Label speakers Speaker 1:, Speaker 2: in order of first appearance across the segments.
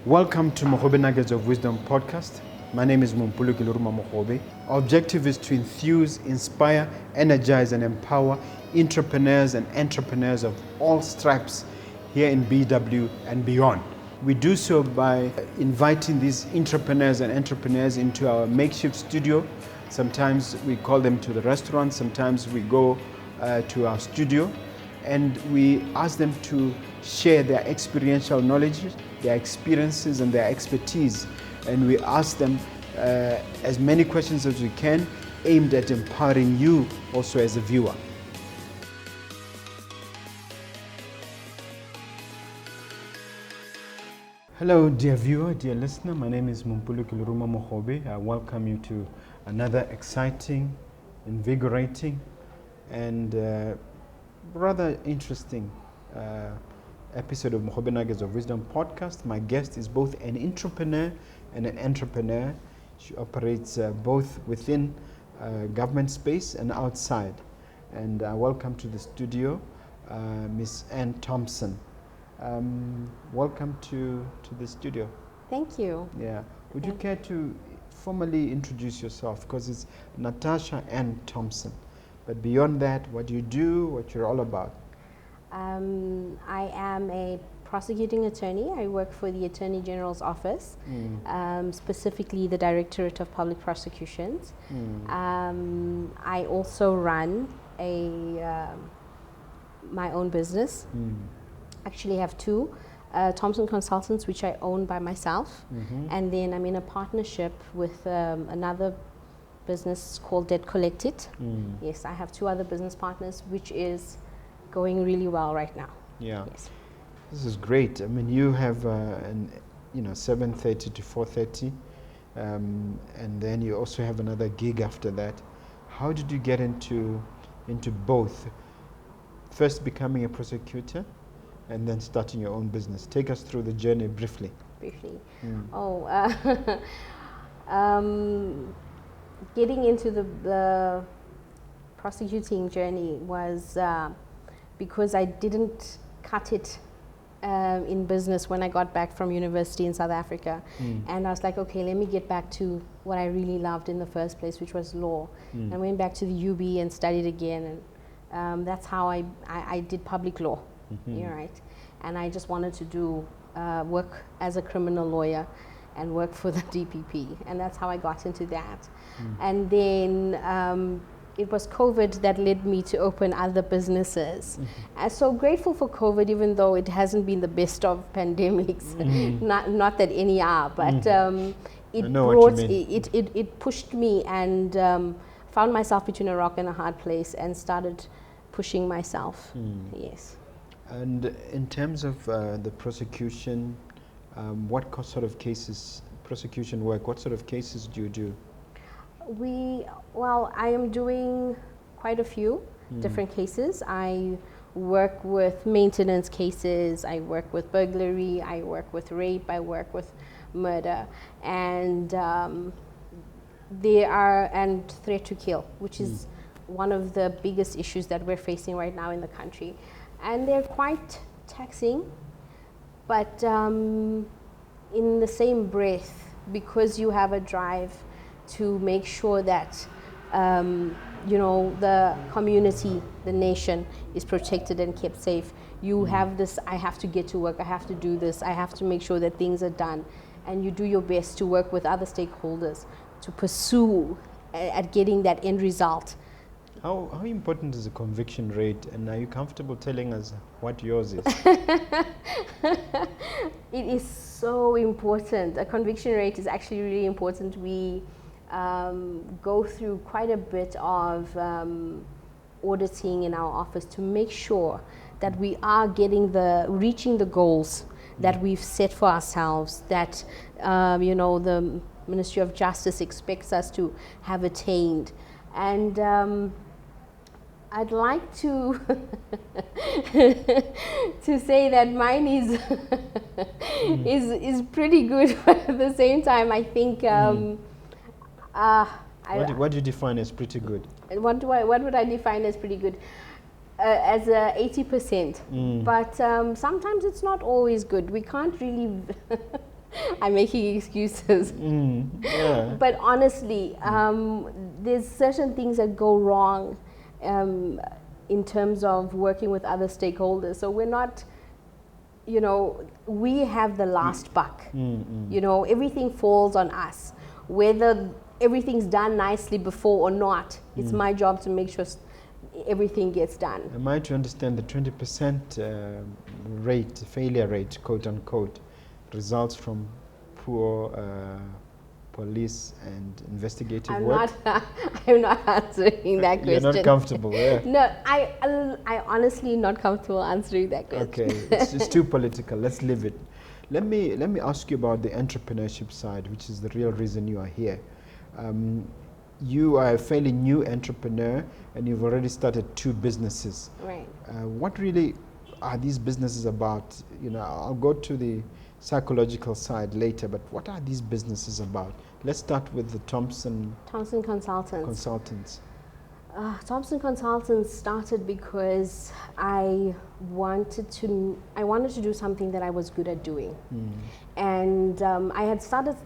Speaker 1: Welcome to Mogobe Nuggets of Wisdom podcast. My name is Mompoloki Lerumo Mogobe. Our objective is to enthuse, inspire, energize, and empower entrepreneurs and entrepreneurs of all stripes here in BW and beyond. We do so by inviting these entrepreneurs and entrepreneurs into our makeshift studio. Sometimes we call them to the restaurant, sometimes we go to our studio, and we ask them to share their experiential knowledge, their experiences and their expertise. And we ask them as many questions as we can, aimed at empowering you also as a viewer. Hello, dear viewer, dear listener. My name is Mompoloki Lerumo Mogobe. I welcome you to another exciting, invigorating, and rather interesting episode of Mogobe Nuggets of Wisdom podcast. My guest is both an entrepreneur and an entrepreneur. She operates both within government space and outside. And welcome to the studio, Miss Thompson. Welcome to the studio.
Speaker 2: Thank you.
Speaker 1: Yeah. Would you care to formally introduce yourself? Because it's Natasha Thompson. But beyond that, what do you do, what you're all about?
Speaker 2: I am a prosecuting attorney. I work for the Attorney General's office, specifically the Directorate of Public Prosecutions. I also run my own business. Actually have two, Thompson Consultants, which I own by myself, and then I'm in a partnership with another business called Debt Collected. Yes, I have two other business partners, which is going really well right now.
Speaker 1: Yeah.
Speaker 2: Yes.
Speaker 1: This is great. I mean, you have 7:30 to 4:30, and then you also have another gig after that. How did you get into both? First becoming a prosecutor, and then starting your own business. Take us through the journey briefly.
Speaker 2: Getting into the prosecuting journey was because I didn't cut it in business when I got back from university in South Africa. And I was like, okay, let me get back to what I really loved in the first place, which was law. I went back to the UB and studied again, and that's how I did public law. You're right. And I just wanted to do work as a criminal lawyer and work for the DPP. And that's how I got into that. And then it was COVID that led me to open other businesses. I'm so grateful for COVID, even though it hasn't been the best of pandemics. Not that any are, but it pushed me and found myself between a rock and a hard place and started pushing myself. Yes.
Speaker 1: And in terms of the prosecution, what sort of cases, prosecution work, what sort of cases do you do?
Speaker 2: I am doing quite a few different cases. I work with maintenance cases, I work with burglary, I work with rape, I work with murder, and and threat to kill, which is one of the biggest issues that we're facing right now in the country. And they're quite taxing, but in the same breath, because you have a drive to make sure that the community, the nation is protected and kept safe. You have this, I have to get to work, I have to do this, I have to make sure that things are done. And you do your best to work with other stakeholders to pursue at getting that end result.
Speaker 1: How important is the conviction rate, and are you comfortable telling us what yours is?
Speaker 2: It is so important. A conviction rate is actually really important. We go through quite a bit of auditing in our office to make sure that we are reaching the goals that we've set for ourselves, that the Ministry of Justice expects us to have attained. And I'd like to to say that mine is pretty good, but at the same time, I think
Speaker 1: what do you define as pretty good?
Speaker 2: What would I define as pretty good? As 80%, but sometimes it's not always good. We can't really I'm making excuses.
Speaker 1: Yeah.
Speaker 2: But honestly, there's certain things that go wrong in terms of working with other stakeholders. So we're not, we have the last buck. Everything falls on us. Whether everything's done nicely before or not, it's my job to make sure everything gets done.
Speaker 1: Am I to understand the 20% failure rate, quote unquote, results from poor police and investigative work?
Speaker 2: I'm not answering that question.
Speaker 1: You're not comfortable, yeah?
Speaker 2: No, I honestly not comfortable answering that question.
Speaker 1: Okay, it's too political. Let's leave it. Let me ask you about the entrepreneurship side, which is the real reason you are here. You are a fairly new entrepreneur, and you've already started 2 businesses.
Speaker 2: Right.
Speaker 1: What really are these businesses about? I'll go to the psychological side later, but what are these businesses about? Let's start with the Thompson Consultants.
Speaker 2: Thompson Consultants started because I wanted to do something that I was good at doing, and I had started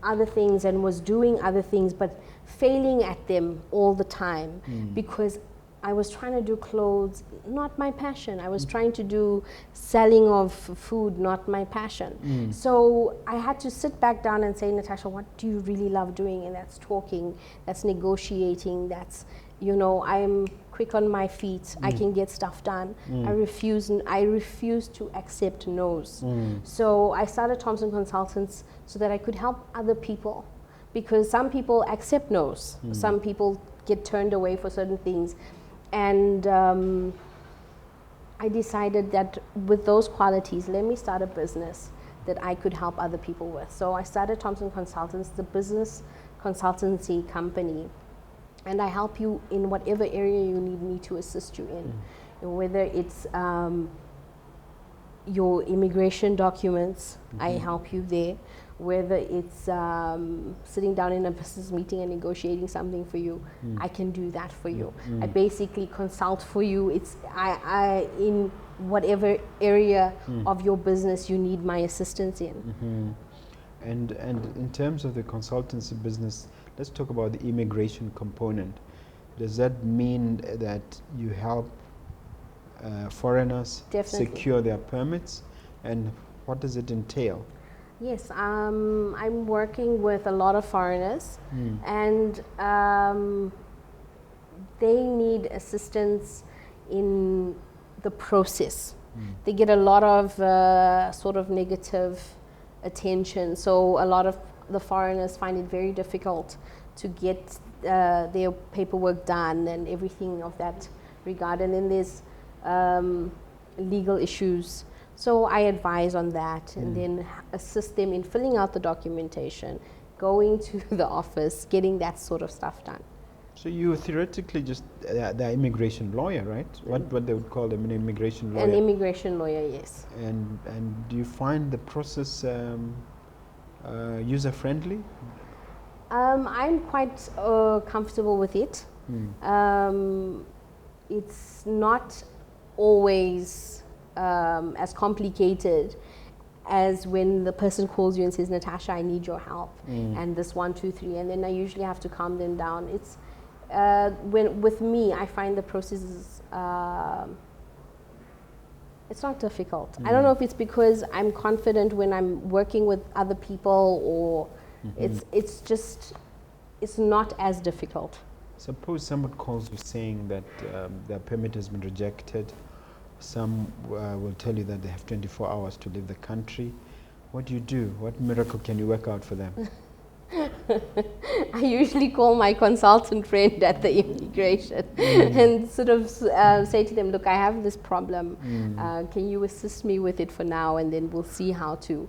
Speaker 2: other things and was doing other things, but failing at them all the time because I was trying to do clothes, not my passion. I was trying to do selling of food, not my passion. So I had to sit back down and say, Natasha, what do you really love doing? And that's talking, that's negotiating, that's, I'm quick on my feet. I can get stuff done. I refuse to accept no's. So I started Thompson Consultants so that I could help other people, because some people accept no's. Some people get turned away for certain things. And I decided that with those qualities, let me start a business that I could help other people with. So I started Thompson Consultants, the business consultancy company. And I help you in whatever area you need me to assist you in. Whether it's your immigration documents, I help you there. Whether it's sitting down in a business meeting and negotiating something for you, I can do that for you. I basically consult for you. It's I in whatever area of your business you need my assistance in.
Speaker 1: And in terms of the consultancy business, let's talk about the immigration component. Does that mean that you help foreigners secure their permits, and what does it entail?
Speaker 2: Yes, I'm working with a lot of foreigners, and they need assistance in the process. They get a lot of sort of negative attention, so a lot of the foreigners find it very difficult to get their paperwork done and everything of that regard. And then there's legal issues. So I advise on that and then assist them in filling out the documentation, going to the office, getting that sort of stuff done.
Speaker 1: So you theoretically just the immigration lawyer, right? What they would call them, an immigration lawyer.
Speaker 2: An immigration lawyer, yes.
Speaker 1: And do you find the process user friendly?
Speaker 2: I'm quite comfortable with it. It's not always as complicated as when the person calls you and says, Natasha, I need your help, and this 1, 2, 3, and then I usually have to calm them down. It's with me, I find the process is it's not difficult. I don't know if it's because I'm confident when I'm working with other people, or it's not as difficult.
Speaker 1: Suppose someone calls you saying that their permit has been rejected. Some will tell you that they have 24 hours to leave the country. What do you do? What miracle can you work out for them?
Speaker 2: I usually call my consultant friend at the immigration and sort of say to them, look, I have this problem. Can you assist me with it for now? And then we'll see how to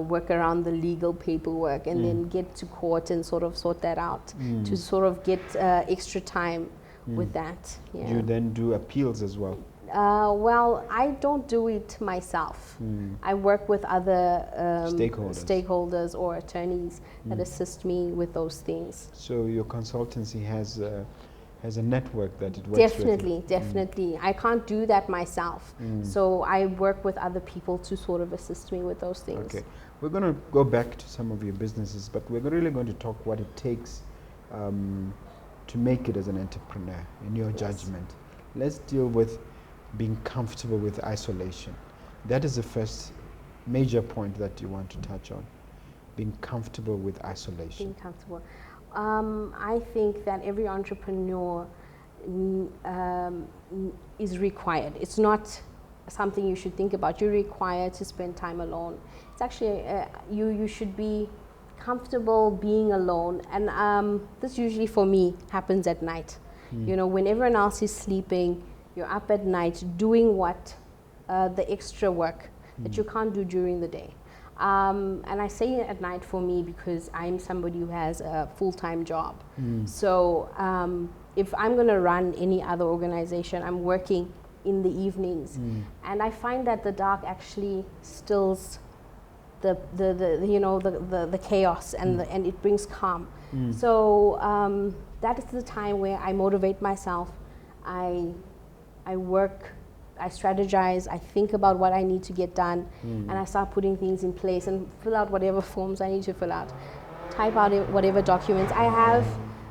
Speaker 2: work around the legal paperwork and then get to court and sort of sort that out to sort of get extra time with that. Yeah.
Speaker 1: You then do appeals as well?
Speaker 2: Well, I don't do it myself. I work with other stakeholders or attorneys that assist me with those things.
Speaker 1: So your consultancy has a network that it works
Speaker 2: Definitely,
Speaker 1: with.
Speaker 2: definitely. I can't do that myself. So I work with other people to sort of assist me with those things.
Speaker 1: Okay. We're going to go back to some of your businesses, but we're really going to talk what it takes to make it as an entrepreneur, in your judgment. Let's deal with being comfortable with isolation. That is the first major point that you want to touch on. Being comfortable with isolation.
Speaker 2: Being comfortable. I think that every entrepreneur is required. It's not something you should think about. You're required to spend time alone. It's actually, you should be comfortable being alone. And this usually for me happens at night. You know, when everyone else is sleeping, you're up at night doing what, the extra work that you can't do during the day. And I say at night for me because I'm somebody who has a full-time job. So if I'm going to run any other organization, I'm working in the evenings. And I find that the dark actually stills the chaos and and it brings calm. So that is the time where I motivate myself. I work, I strategize, I think about what I need to get done, and I start putting things in place and fill out whatever forms I need to fill out, type out whatever documents. I have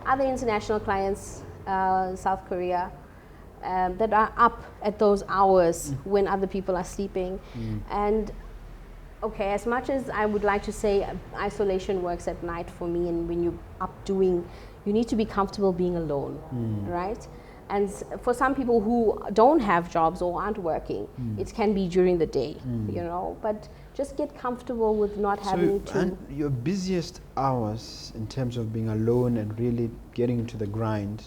Speaker 2: other international clients, South Korea, that are up at those hours when other people are sleeping. And okay, as much as I would like to say isolation works at night for me, and when you're up doing, you need to be comfortable being alone, right? And for some people who don't have jobs or aren't working, it can be during the day, you know, but just get comfortable with not having to.
Speaker 1: And your busiest hours in terms of being alone and really getting into the grind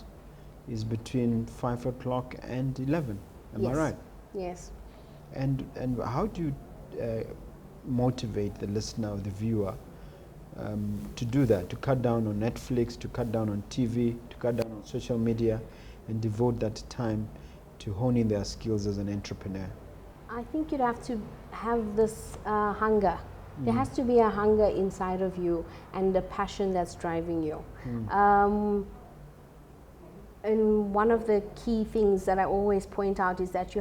Speaker 1: is between 5 o'clock and 11. Am I right?
Speaker 2: Yes.
Speaker 1: And how do you motivate the listener or the viewer to do that, to cut down on Netflix, to cut down on TV, to cut down on social media, and devote that time to honing their skills as an entrepreneur?
Speaker 2: I think you'd have to have this hunger. There has to be a hunger inside of you and a passion that's driving you. And one of the key things that I always point out is that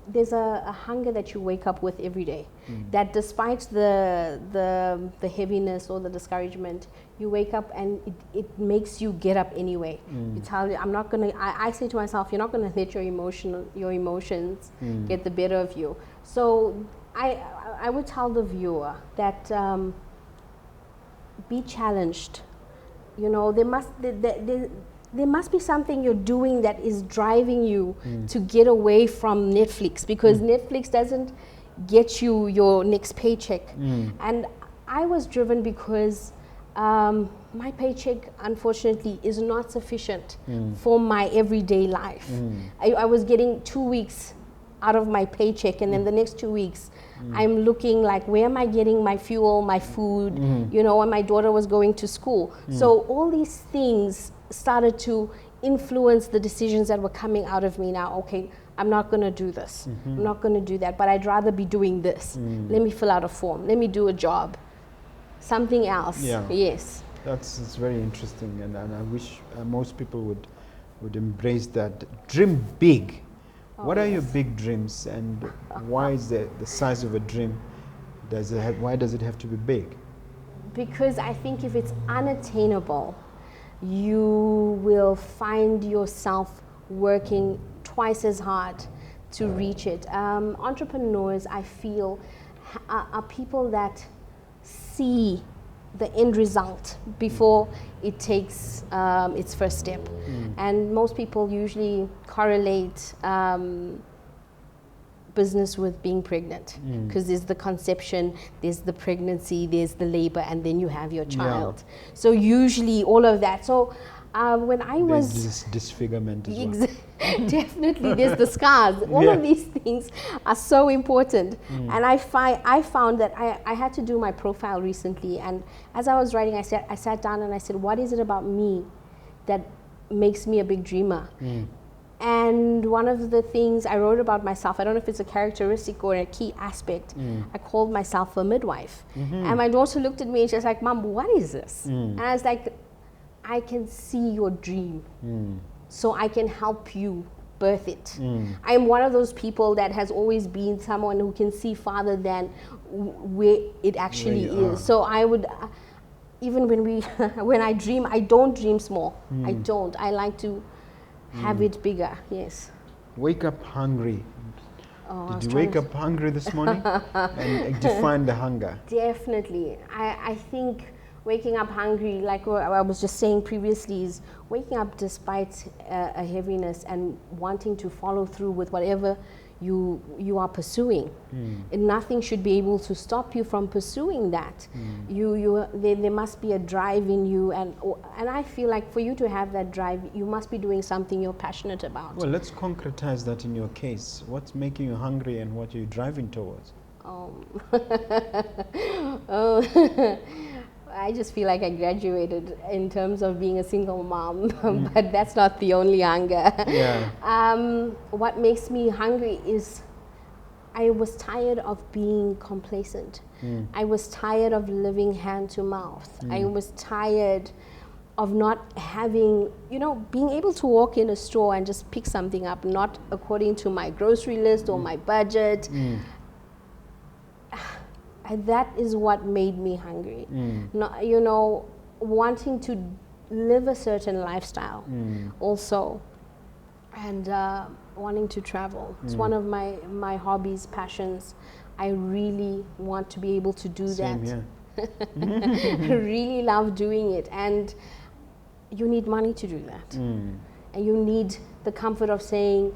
Speaker 2: there's a hunger that you wake up with every day. That despite the heaviness or the discouragement, you wake up and it makes you get up anyway. You tell you, I say to myself, you're not gonna let your emotions get the better of you. So I would tell the viewer that be challenged. You know, there must be something you're doing that is driving you to get away from Netflix, because Netflix doesn't get you your next paycheck. And I was driven because my paycheck, unfortunately, is not sufficient for my everyday life. I was getting 2 weeks out of my paycheck, and then the next 2 weeks I'm looking like, where am I getting my fuel, my food, you know, and my daughter was going to school. So all these things started to influence the decisions that were coming out of me now. Okay, I'm not going to do this. I'm not going to do that, but I'd rather be doing this. Let me fill out a form. Let me do a job. Something else. Yes.
Speaker 1: It's very interesting, and I wish most people would embrace that. Dream big. What are your big dreams, and why is the size of a dream? Why does it have to be big?
Speaker 2: Because I think if it's unattainable, you will find yourself working twice as hard to reach it. Entrepreneurs, I feel, are people that see the end result before it takes its first step. And most people usually correlate business with being pregnant, because there's the conception, there's the pregnancy, there's the labor, and then you have your child. So usually all of that. So when I was...
Speaker 1: There's this disfigurement as well.
Speaker 2: Definitely, there's the scars. All of these things are so important. And I found that I had to do my profile recently, and as I was writing, I sat down and I said, what is it about me that makes me a big dreamer? And one of the things I wrote about myself, I don't know if it's a characteristic or a key aspect, I called myself a midwife. And my daughter looked at me and she was like, Mom, what is this? And I was like, I can see your dream, so I can help you birth it. I'm one of those people that has always been someone who can see farther than where it actually is. So I would, even when we, when I dream, I don't dream small. I don't. I like to have it bigger. Yes.
Speaker 1: Wake up hungry.
Speaker 2: Oh,
Speaker 1: Did you wake up hungry this morning? And define the hunger.
Speaker 2: Definitely. I think waking up hungry, like I was just saying previously, is waking up despite a heaviness and wanting to follow through with whatever you are pursuing. And nothing should be able to stop you from pursuing that. There must be a drive in you, and I feel like for you to have that drive, you must be doing something you're passionate about.
Speaker 1: Well, let's concretize that in your case. What's making you hungry and what are you driving towards?
Speaker 2: I just feel like I graduated in terms of being a single mom, but that's not the only hunger. What makes me hungry is I was tired of being complacent. I was tired of living hand to mouth. I was tired of not having, being able to walk in a store and just pick something up, not according to my grocery list or my budget. And that is what made me hungry. Wanting to live a certain lifestyle also, and wanting to travel. It's one of my hobbies, passions. I really want to be able to do that. I really love doing it, and you need money to do that. And you need the comfort of saying,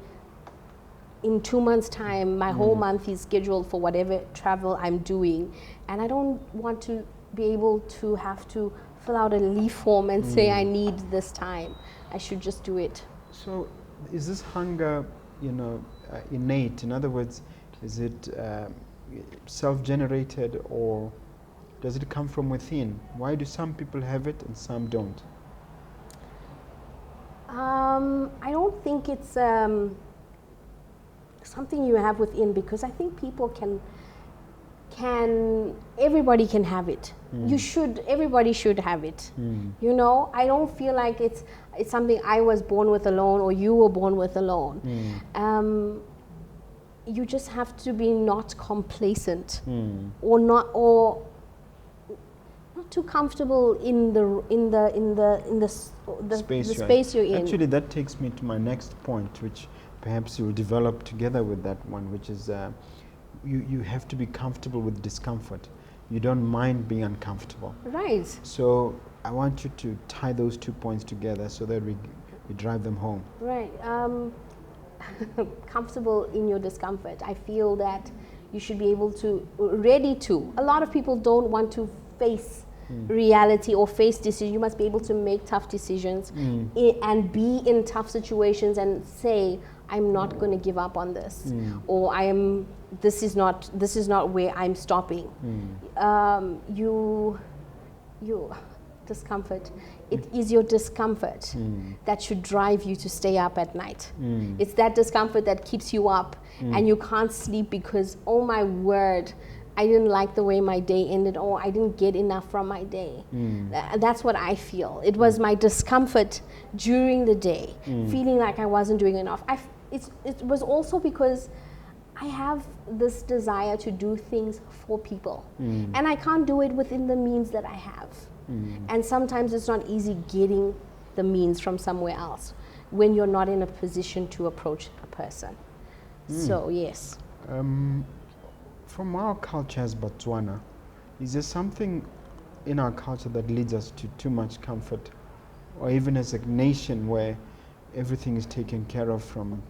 Speaker 2: in 2 months' time, my whole month is scheduled for whatever travel I'm doing. And I don't want to be able to have to fill out a leave form and say I need this time. I should just do it.
Speaker 1: So is this hunger, innate? In other words, is it self-generated, or does it come from within? Why do some people have it and some don't?
Speaker 2: I don't think it's something you have within, because I think people everybody can have it. Everybody should have it. I don't feel like it's something I was born with alone or you were born with alone. You just have to be not complacent or not too comfortable in the space you're in.
Speaker 1: Actually, that takes me to my next point, which perhaps you'll develop together with that one, which is you have to be comfortable with discomfort. You don't mind being uncomfortable.
Speaker 2: Right.
Speaker 1: So I want you to tie those 2 points together so that we drive them home.
Speaker 2: Right. Comfortable in your discomfort. I feel that you should be able to, ready to. A lot of people don't want to face reality or face decisions. You must be able to make tough decisions and be in tough situations and say, I'm not going to give up on this, or this is not where I'm stopping. Discomfort. It is your discomfort that should drive you to stay up at night. It's that discomfort that keeps you up and you can't sleep because, oh my word, I didn't like the way my day ended, or I didn't get enough from my day. That's what I feel. It was my discomfort during the day, feeling like I wasn't doing enough. It was also because I have this desire to do things for people, and I can't do it within the means that I have. And sometimes it's not easy getting the means from somewhere else when you're not in a position to approach a person. So yes.
Speaker 1: From our culture as Botswana, is there something in our culture that leads us to too much comfort, or even as a nation where everything is taken care of from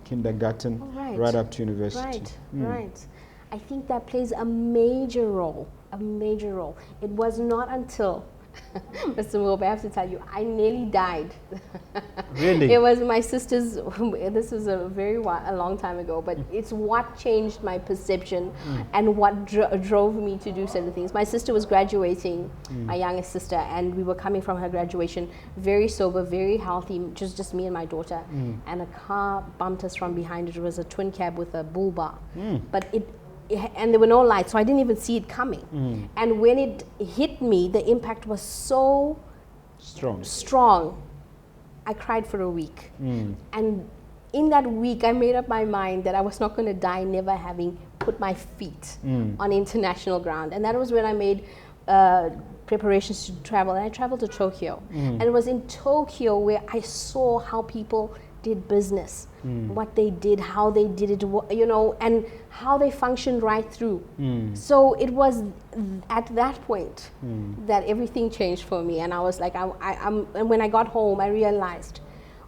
Speaker 1: kindergarten right up to university?
Speaker 2: Right. I think that plays a major role. It was not until Mr. Mogobe, I have to tell you, I nearly died.
Speaker 1: Really?
Speaker 2: It was my sister's, this was a long time ago, but it's what changed my perception and what drove me to do certain things. My sister was graduating, my youngest sister, and we were coming from her graduation, very sober, very healthy, just me and my daughter, and a car bumped us from behind. It was a twin cab with a bull bar, but and there were no lights, so I didn't even see it coming. And when it hit me, the impact was so strong. I cried for a week. And in that week, I made up my mind that I was not going to die never having put my feet on international ground. And that was when I made preparations to travel. And I traveled to Tokyo. And it was in Tokyo where I saw how people did business, what they did, how they did it, you know, and how they functioned right through. So it was at that point that everything changed for me. And I was like, and when I got home, I realized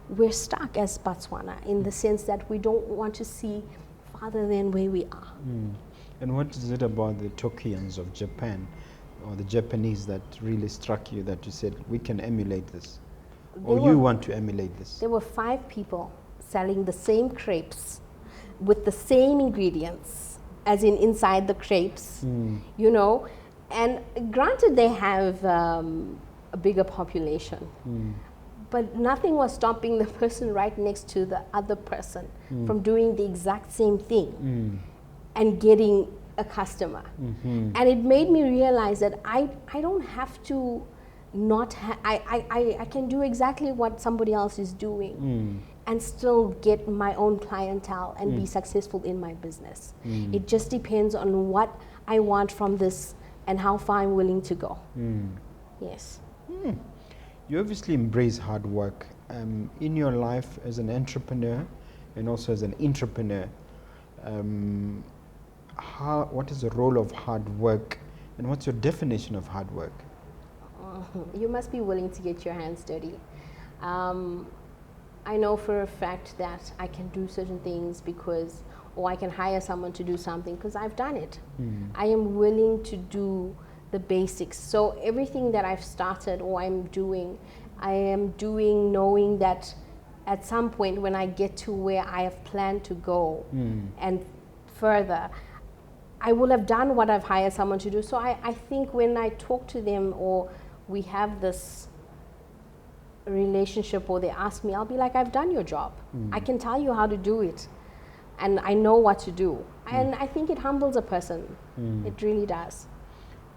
Speaker 2: we're stuck as Botswana in the sense that we don't want to see farther than where we are.
Speaker 1: And what is it about the Tokyans of Japan or the Japanese that really struck you, that you said, we can emulate this? You want to emulate this?
Speaker 2: There were 5 people selling the same crepes with the same ingredients, as in inside the crepes, you know. And granted, they have a bigger population, but nothing was stopping the person right next to the other person from doing the exact same thing and getting a customer. And it made me realize that I don't have to I can do exactly what somebody else is doing and still get my own clientele and be successful in my business. It just depends on what I want from this and how far I'm willing to go. Yes.
Speaker 1: You obviously embrace hard work in your life as an entrepreneur and also as an entrepreneur. What is the role of hard work, and what's your definition of hard work?
Speaker 2: You must be willing to get your hands dirty. I know for a fact that I can do certain things because, or I can hire someone to do something because I've done it. I am willing to do the basics. So everything that I've started or I'm doing, I am doing knowing that at some point when I get to where I have planned to go and further, I will have done what I've hired someone to do. So I think when I talk to them or we have this relationship or they ask me, I'll be like, I've done your job. I can tell you how to do it. And I know what to do. And I think it humbles a person. It really does.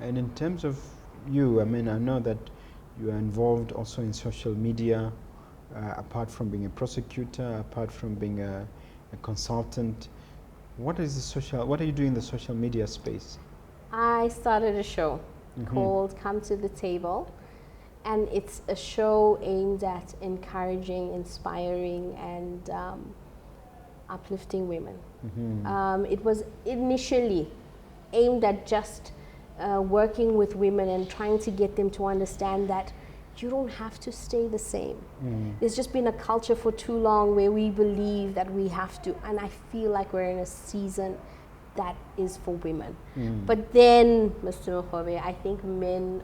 Speaker 1: And in terms of you, I mean, I know that you are involved also in social media, apart from being a prosecutor, apart from being a consultant. What are you doing in the social media space? I
Speaker 2: started a show called Come to the Table, and it's a show aimed at encouraging, inspiring, and uplifting women. It was initially aimed at just working with women and trying to get them to understand that you don't have to stay the same. There's just been a culture for too long where we believe that we have to, and I feel like we're in a season that is for women. But then, Mr. Mogobe, I think men,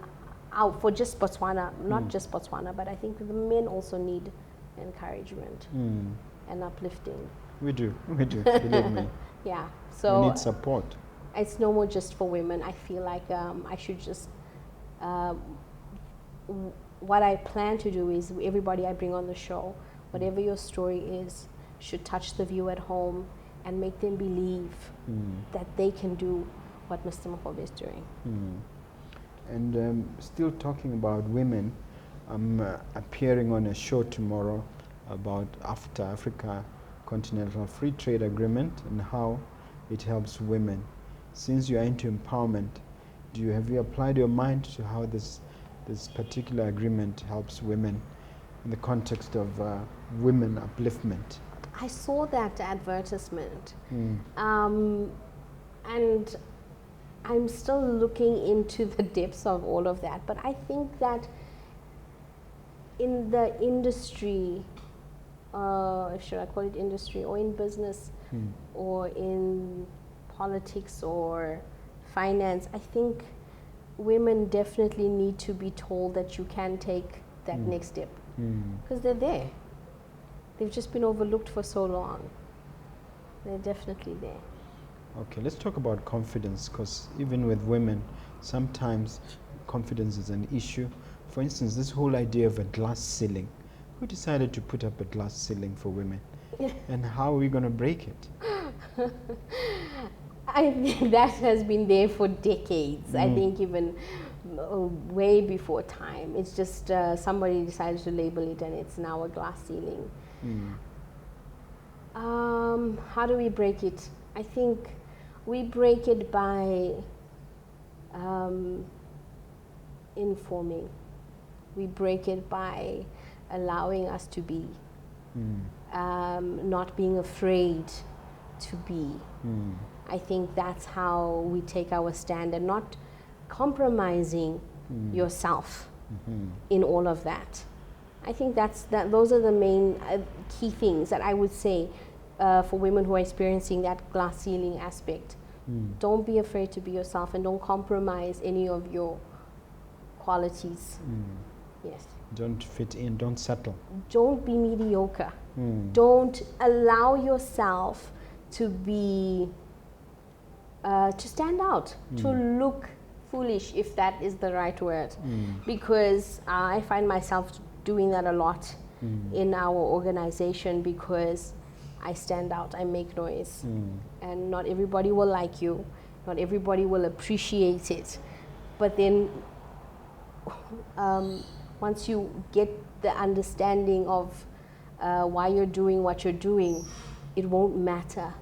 Speaker 2: out for just Botswana, not just Botswana, but I think the men also need encouragement and uplifting.
Speaker 1: We do, believe me.
Speaker 2: Yeah, so
Speaker 1: we need support.
Speaker 2: It's no more just for women. I feel like I should just, what I plan to do is everybody I bring on the show, whatever your story is, should touch the viewer at home and make them believe that they can do what Mr. Mogobe is doing.
Speaker 1: And still talking about women, I'm appearing on a show tomorrow about Africa Continental Free Trade Agreement and how it helps women. Since you are into empowerment, have you applied your mind to how this particular agreement helps women in the context of women upliftment?
Speaker 2: I saw that advertisement, and I'm still looking into the depths of all of that. But I think that in the industry, should I call it industry, or in business, or in politics or finance, I think women definitely need to be told that you can take that next step, because they're there. They've just been overlooked for so long. They're definitely there.
Speaker 1: Okay, let's talk about confidence, because even with women, sometimes confidence is an issue. For instance, this whole idea of a glass ceiling. Who decided to put up a glass ceiling for women? And how are we going to break it?
Speaker 2: I think that has been there for decades. I think even way before time. It's just somebody decided to label it, and it's now a glass ceiling. How do we break it? I think we break it by informing. We break it by allowing us to be, not being afraid to be. I think that's how we take our stand, and not compromising yourself in all of that. I think those are the main key things that I would say for women who are experiencing that glass ceiling aspect. Don't be afraid to be yourself, and don't compromise any of your qualities. Yes.
Speaker 1: Don't fit in, don't settle.
Speaker 2: Don't be mediocre. Don't allow yourself to be, to stand out, to look foolish, if that is the right word. Because I find myself doing that a lot in our organization, because I stand out, I make noise. And not everybody will like you, not everybody will appreciate it. But then once you get the understanding of why you're doing what you're doing, it won't matter.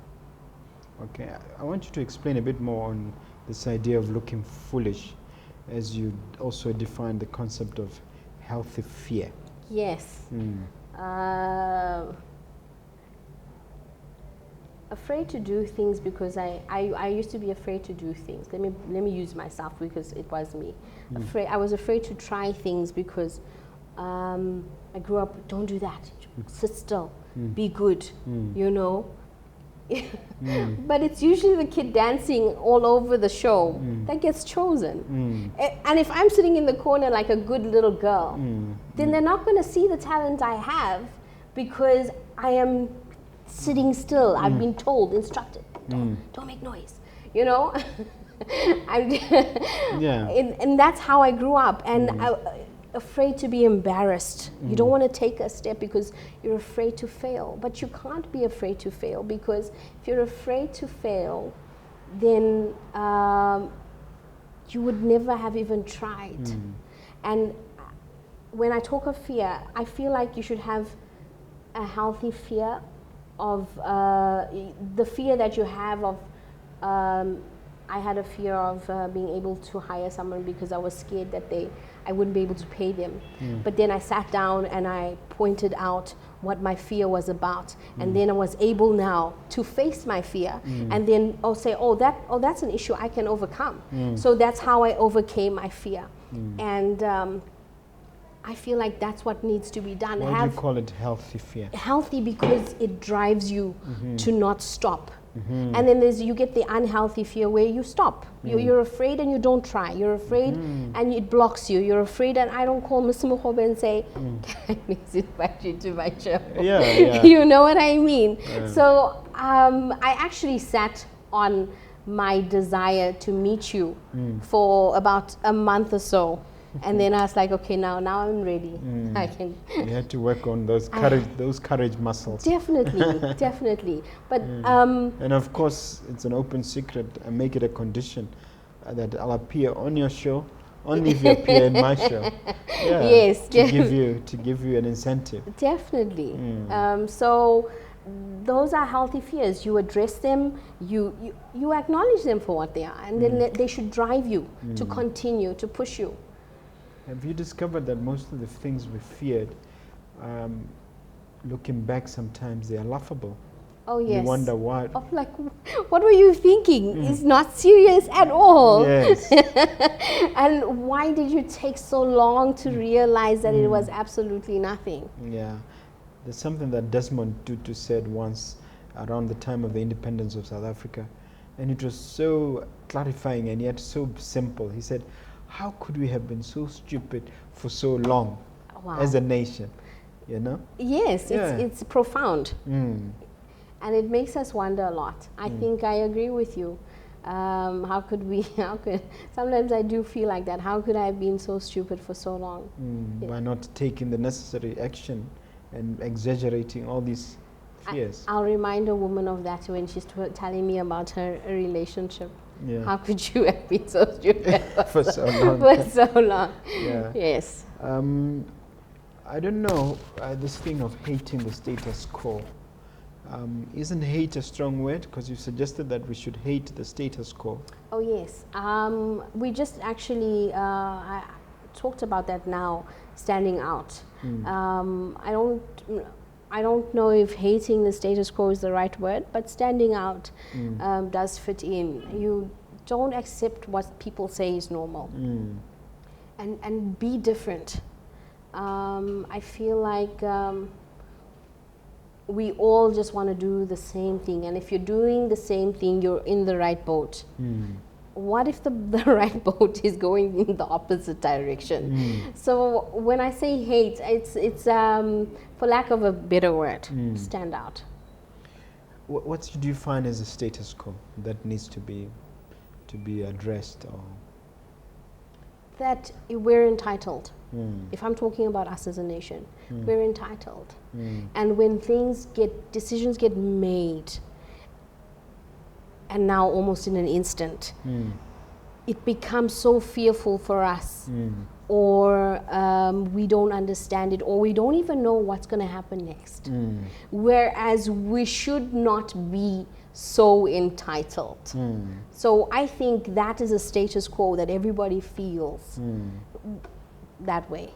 Speaker 1: Okay, I want you to explain a bit more on this idea of looking foolish, as you also define the concept of healthy fear.
Speaker 2: Yes. Afraid to do things, because I used to be afraid to do things. Let me use myself, because it was me. I was afraid to try things because I grew up, don't do that, sit still, be good, you know. But it's usually the kid dancing all over the show that gets chosen. And if I'm sitting in the corner like a good little girl, then they're not going to see the talent I have, because I am sitting still. I've been told, instructed, don't make noise, you know. And that's how I grew up, and afraid to be embarrassed. You don't want to take a step because you're afraid to fail. But you can't be afraid to fail, because if you're afraid to fail, then you would never have even tried. And when I talk of fear, I feel like you should have a healthy fear of the fear that you have of I had a fear of being able to hire someone, because I was scared that I wouldn't be able to pay them. But then I sat down and I pointed out what my fear was about, and then I was able now to face my fear, and then say, that's an issue I can overcome. So that's how I overcame my fear. And I feel like that's what needs to be done.
Speaker 1: Why do you call it healthy fear? Healthy
Speaker 2: because it drives you to not stop. And then you get the unhealthy fear where you stop. You're afraid and you don't try. You're afraid and it blocks you. You're afraid, and I don't call Mr. Mogobe and say, can I please invite you to my show? You know what I mean? So I actually sat on my desire to meet you for about a month or so. And then I was like, okay, now I'm ready. I can.
Speaker 1: You had to work on those courage muscles.
Speaker 2: Definitely, definitely. But
Speaker 1: and of course, it's an open secret. I make it a condition that I'll appear on your show only if you appear in my show.
Speaker 2: Yes,
Speaker 1: to give you an incentive.
Speaker 2: Definitely. So those are healthy fears. You address them. You acknowledge them for what they are, and then they should drive you to continue to push you.
Speaker 1: Have you discovered that most of the things we feared, looking back sometimes, they are laughable?
Speaker 2: Oh, yes.
Speaker 1: You wonder why.
Speaker 2: Of like, what were you thinking? It's not serious at all.
Speaker 1: Yes.
Speaker 2: And why did you take so long to realize that it was absolutely nothing?
Speaker 1: Yeah. There's something that Desmond Tutu said once around the time of the independence of South Africa, and it was so clarifying and yet so simple. He said, how could we have been so stupid for so long as a nation, you know?
Speaker 2: Yes, it's profound. And it makes us wonder a lot. I think I agree with you. Sometimes I do feel like that. How could I have been so stupid for so long?
Speaker 1: By not taking the necessary action and exaggerating all these fears.
Speaker 2: I'll remind a woman of that when she's telling me about her relationship.
Speaker 1: Yeah.
Speaker 2: How could you have been so stupid
Speaker 1: For so long.
Speaker 2: for so long?
Speaker 1: Yeah.
Speaker 2: Yes.
Speaker 1: I don't know, this thing of hating the status quo. Isn't hate a strong word? Because you suggested that we should hate the status quo.
Speaker 2: Oh yes. We just actually I talked about that now, standing out. I don't know if hating the status quo is the right word, but standing out does fit in. You don't accept what people say is normal, and be different. I feel like we all just want to do the same thing, and if you're doing the same thing, you're in the right boat. What if the right boat is going in the opposite direction? So when I say hate, it's for lack of a better word, stand out.
Speaker 1: What do you find as a status quo that needs to be addressed? Or
Speaker 2: That we're entitled. If I'm talking about us as a nation, we're entitled. And when decisions get made, and now almost in an instant, it becomes so fearful for us, or we don't understand it, or we don't even know what's going to happen next. Whereas we should not be so entitled. So I think that is a status quo that everybody feels that way.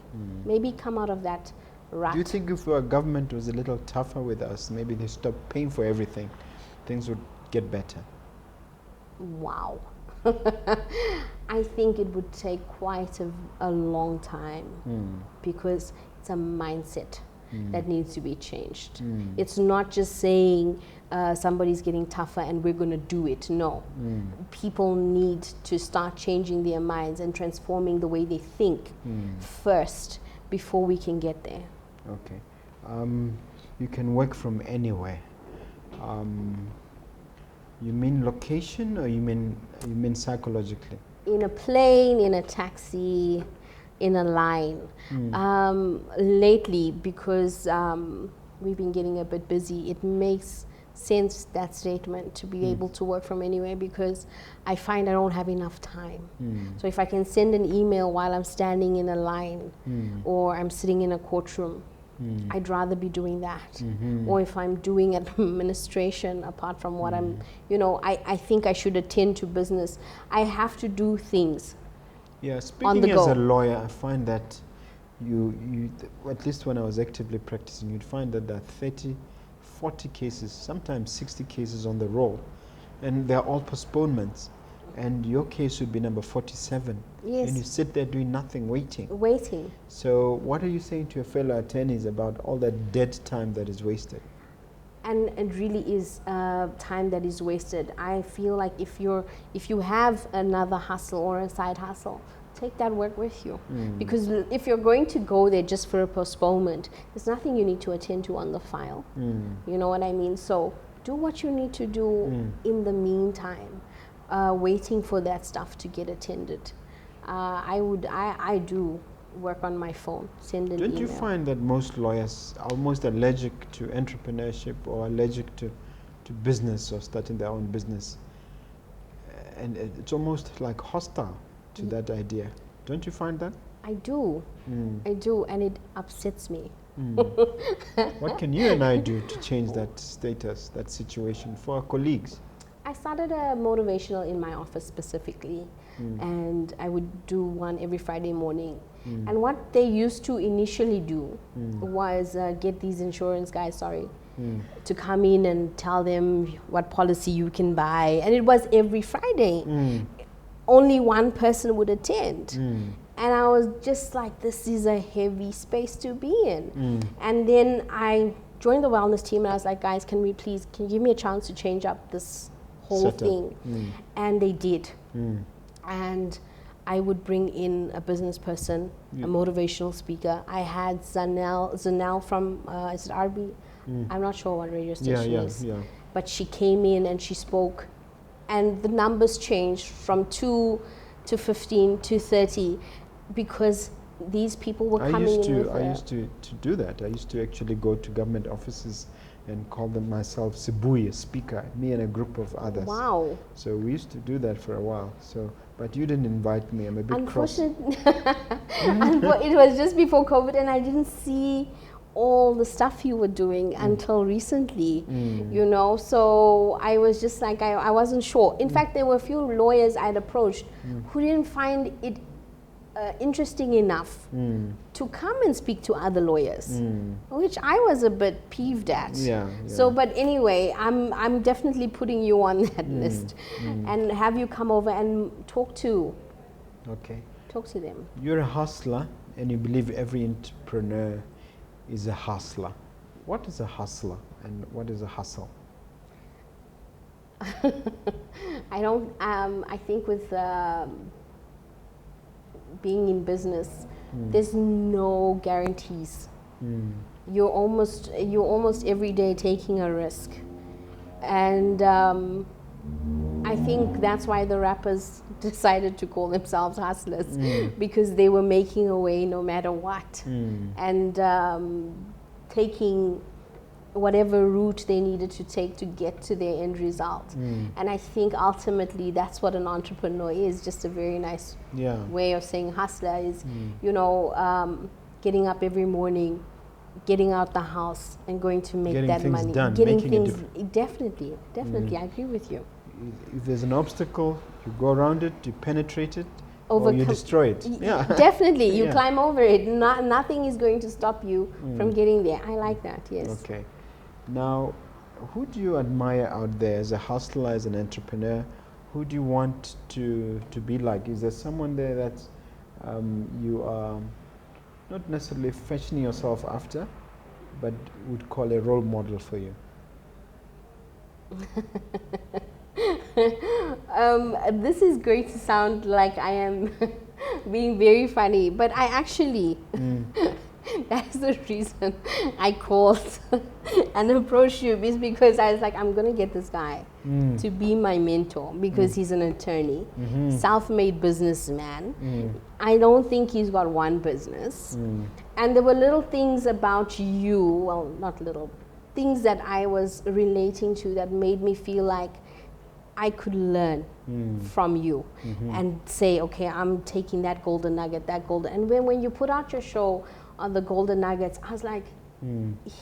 Speaker 2: Maybe come out of that rut.
Speaker 1: do you think if our government was a little tougher with us, maybe they stopped paying for everything, things would get better?
Speaker 2: Wow. I think it would take quite a long time, because it's a mindset that needs to be changed. It's not just saying somebody's getting tougher and we're going to do it. No. People need to start changing their minds and transforming the way they think first before we can get there.
Speaker 1: Okay. You can work from anywhere. You mean location, or you mean psychologically?
Speaker 2: In a plane, in a taxi, in a line. Lately, because we've been getting a bit busy, it makes sense, that statement, to be able to work from anywhere, because I find I don't have enough time. So if I can send an email while I'm standing in a line or I'm sitting in a courtroom, I'd rather be doing that. Or if I'm doing administration, apart from what I'm, I think I should attend to business. I have to do things.
Speaker 1: Yeah, speaking as a lawyer, I find that you at least when I was actively practicing, you'd find that there are 30, 40 cases, sometimes 60 cases on the roll, and they're all postponements. And your case would be number 47.
Speaker 2: Yes.
Speaker 1: And you sit there doing nothing, waiting.
Speaker 2: Waiting.
Speaker 1: So what are you saying to your fellow attorneys about all that dead time that is wasted?
Speaker 2: And it really is time that is wasted. I feel like if you have another hustle or a side hustle, take that work with you. Because if you're going to go there just for a postponement, there's nothing you need to attend to on the file. You know what I mean? So do what you need to do in the meantime, waiting for that stuff to get attended. I do work on my phone, send an email.
Speaker 1: Don't you find that most lawyers are almost allergic to entrepreneurship, or allergic to business, or starting their own business? And it's almost like hostile to that idea. Don't you find that?
Speaker 2: I do. I do, and it upsets me.
Speaker 1: What can you and I do to change that status, that situation for our colleagues?
Speaker 2: I started a motivational in my office specifically, and I would do one every Friday morning. And what they used to initially do was get these insurance guys, to come in and tell them what policy you can buy. And it was every Friday. Only one person would attend. And I was just like, this is a heavy space to be in. And then I joined the wellness team, and I was like, guys, can you give me a chance to change up this whole thing? And they did. And I would bring in a business person, a motivational speaker. I had Zanel from, is it RB? I'm not sure what radio station is. But she came in and she spoke, and the numbers changed from 2 to 15 to 30, because these people were coming in with
Speaker 1: I used to do that. I used to actually go to government offices and called them myself Sibuya, speaker, me and a group of others.
Speaker 2: Wow.
Speaker 1: So we used to do that for a while. So, but you didn't invite me. I'm a bit cross.
Speaker 2: It was just before COVID, and I didn't see all the stuff you were doing until recently, you know. So I was just like, I wasn't sure. In fact, there were a few lawyers I'd approached who didn't find it interesting enough to come and speak to other lawyers, which I was a bit peeved at. So, but anyway, I'm definitely putting you on that list and have you come over and talk to them.
Speaker 1: You're a hustler, and you believe every entrepreneur is a hustler. What is a hustler and what is a hustle?
Speaker 2: I think with being in business, there's no guarantees. You're almost every day taking a risk, and I think that's why the rappers decided to call themselves hustlers, because they were making a way no matter what, and taking whatever route they needed to take to get to their end result. And I think ultimately that's what an entrepreneur is, just a very nice way of saying hustler is, you know, getting up every morning, getting out the house and going to make that money. Getting things done. Definitely, I agree with you.
Speaker 1: If there's an obstacle, you go around it, you penetrate it, or you destroy it.
Speaker 2: Definitely, you climb over it. Nothing is going to stop you from getting there. I like that, yes.
Speaker 1: Okay. Now, who do you admire out there as a hustler, as an entrepreneur? Who do you want to be like? Is there someone there that you are not necessarily fashioning yourself after, but would call a role model for you?
Speaker 2: This is going to sound like I am being very funny, but I actually, that's the reason I called and approached you, is because I was like, I'm going to get this guy to be my mentor, because he's an attorney, self-made businessman. I don't think he's got one business. And there were little things about you, well, not little, things that I was relating to that made me feel like I could learn from you and say, okay, I'm taking that golden nugget, and when you put out your show on the golden nuggets, I was like,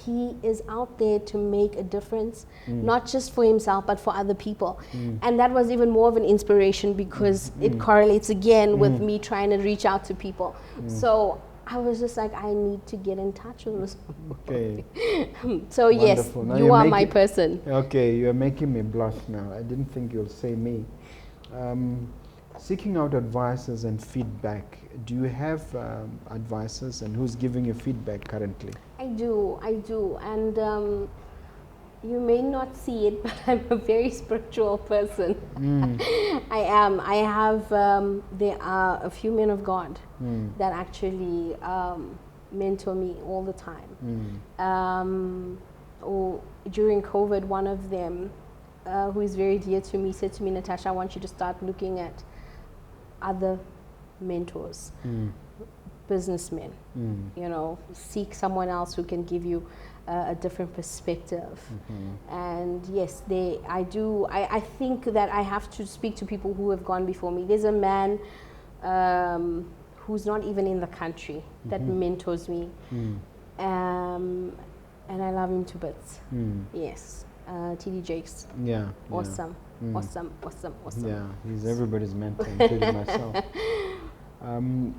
Speaker 2: he is out there to make a difference, not just for himself, but for other people. And that was even more of an inspiration, because it correlates again with me trying to reach out to people. So I was just like, I need to get in touch with this.
Speaker 1: Okay.
Speaker 2: So yes, you are my person.
Speaker 1: Okay, you are making me blush now. I didn't think you'll say me. Seeking out advices and feedback. Do you have advices, and who's giving you feedback currently?
Speaker 2: I do, and you may not see it, but I'm a very spiritual person. I am. I have, there are a few men of God that actually mentor me all the time. During COVID, one of them, who is very dear to me, said to me, Natasha, I want you to start looking at other mentors, businessmen, you know, seek someone else who can give you a different perspective. And yes, I think that I have to speak to people who have gone before me. There's a man who's not even in the country that mentors me, and I love him to bits. Yes, TD Jakes. Awesome. Yeah,
Speaker 1: he's everybody's mentor, including myself.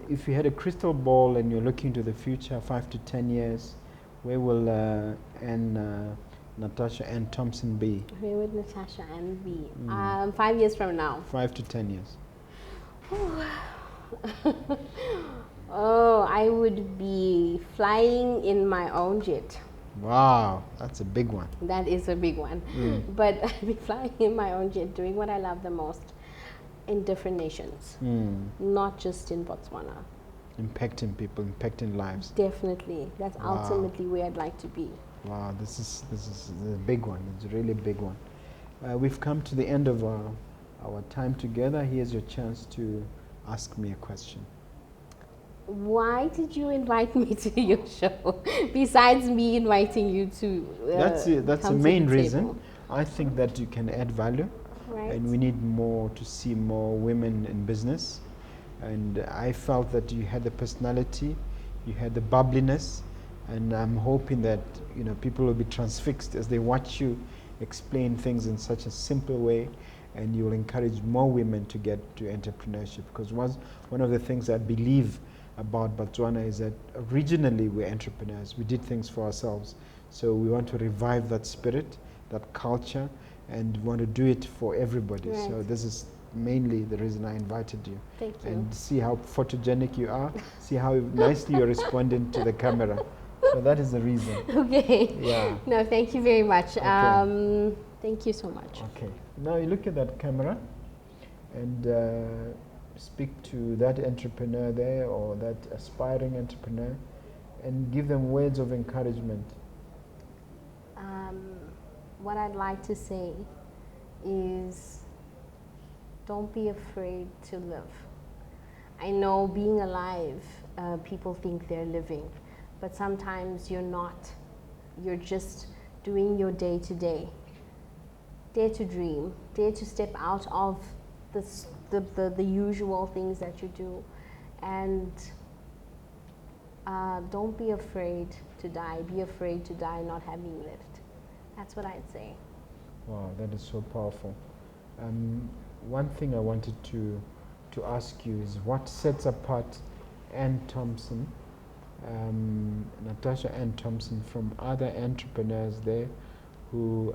Speaker 1: If you had a crystal ball and you're looking to the future, 5 to 10 years, where will Natasha and Thompson be?
Speaker 2: Where would Natasha and be? 5 years from now.
Speaker 1: 5 to 10 years.
Speaker 2: Oh, I would be flying in my own jet.
Speaker 1: Wow, that's a big one.
Speaker 2: That is a big one. But I'd be flying in my own jet, doing what I love the most in different nations, not just in Botswana.
Speaker 1: Impacting people, impacting lives.
Speaker 2: Definitely. That's ultimately where I'd like to be.
Speaker 1: Wow, this is a big one. It's a really big one. We've come to the end of our time together. Here's your chance to ask me a question.
Speaker 2: Why did you invite me to your show? Besides me inviting you to
Speaker 1: That's it. That's the
Speaker 2: come to
Speaker 1: main
Speaker 2: the
Speaker 1: reason.
Speaker 2: table.
Speaker 1: I think that you can add value,
Speaker 2: Right.
Speaker 1: and we need more to see more women in business. And I felt that you had the personality, you had the bubbliness, and I'm hoping that people will be transfixed as they watch you explain things in such a simple way, and you will encourage more women to get to entrepreneurship. Because one of the things I believe about Botswana is that originally we're entrepreneurs. We did things for ourselves. So we want to revive that spirit, that culture, and want to do it for everybody.
Speaker 2: Right.
Speaker 1: So this is mainly the reason I invited you.
Speaker 2: Thank you.
Speaker 1: And see how photogenic you are, see how nicely you're responding to the camera. So that is the reason.
Speaker 2: Okay.
Speaker 1: Yeah.
Speaker 2: No, thank you very much.
Speaker 1: Okay.
Speaker 2: Thank you so much.
Speaker 1: Okay. Now you look at that camera and speak to that entrepreneur there or that aspiring entrepreneur and give them words of encouragement.
Speaker 2: What I'd like to say is don't be afraid to live. I know being alive, people think they're living, but sometimes you're not. You're just doing your day to day. Dare to dream, dare to step out of the usual things that you do, and don't be afraid to die. Be afraid to die not having lived. That's what I'd say.
Speaker 1: Wow, that is so powerful. One thing I wanted to ask you is what sets apart Ann Thompson, Natasha Ann Thompson, from other entrepreneurs there who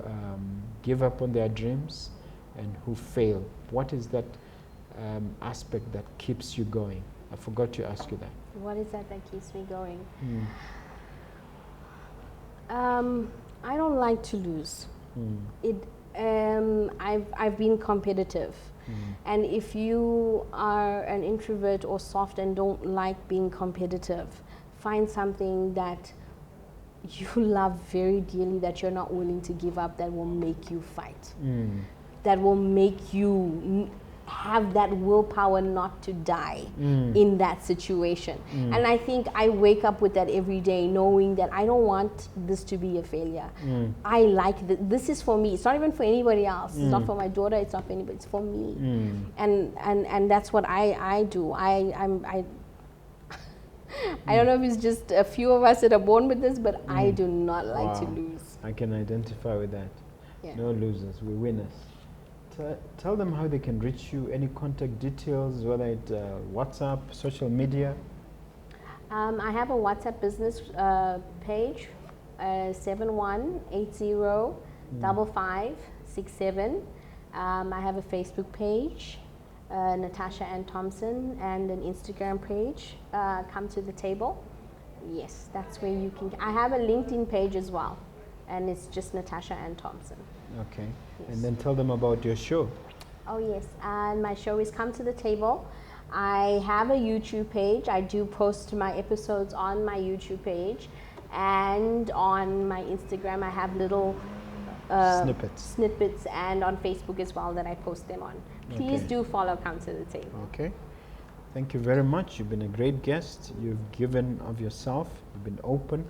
Speaker 1: give up on their dreams and who fail? What is that aspect that keeps you going? I forgot to ask you that.
Speaker 2: What is that keeps me going? I don't like to lose. I've been competitive, and if you are an introvert or soft and don't like being competitive, find something that you love very dearly that you're not willing to give up, that will make you fight, that will make you have that willpower not to die in that situation. And I think I wake up with that every day, knowing that I don't want this to be a failure. I like this is for me. It's not even for anybody else. It's not for my daughter. It's not for anybody. It's for me. And that's what I do. I don't know if it's just a few of us that are born with this, but I do not like to lose.
Speaker 1: I can identify with that.
Speaker 2: Yeah.
Speaker 1: No losers, we're winners. Tell them how they can reach you, any contact details, whether it's WhatsApp, social media.
Speaker 2: I have a WhatsApp business page, 71805567. I have a Facebook page, Natasha Ann Thompson, and an Instagram page, Come to the Table. Yes, that's where you can. I have a LinkedIn page as well, and it's just Natasha Ann Thompson.
Speaker 1: Okay.
Speaker 2: Yes.
Speaker 1: And then tell them about your show.
Speaker 2: Oh yes, and my show is Come to the Table. I have a YouTube page. I do post my episodes on my YouTube page, and on my Instagram I have little snippets, and on Facebook as well that I post them on. Please do follow Come to the Table.
Speaker 1: Okay. Thank you very much. You've been a great guest. You've given of yourself. You've been open.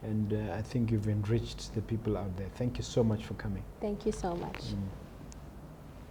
Speaker 1: And I think you've enriched the people out there. Thank you so much for coming.
Speaker 2: Thank you so much.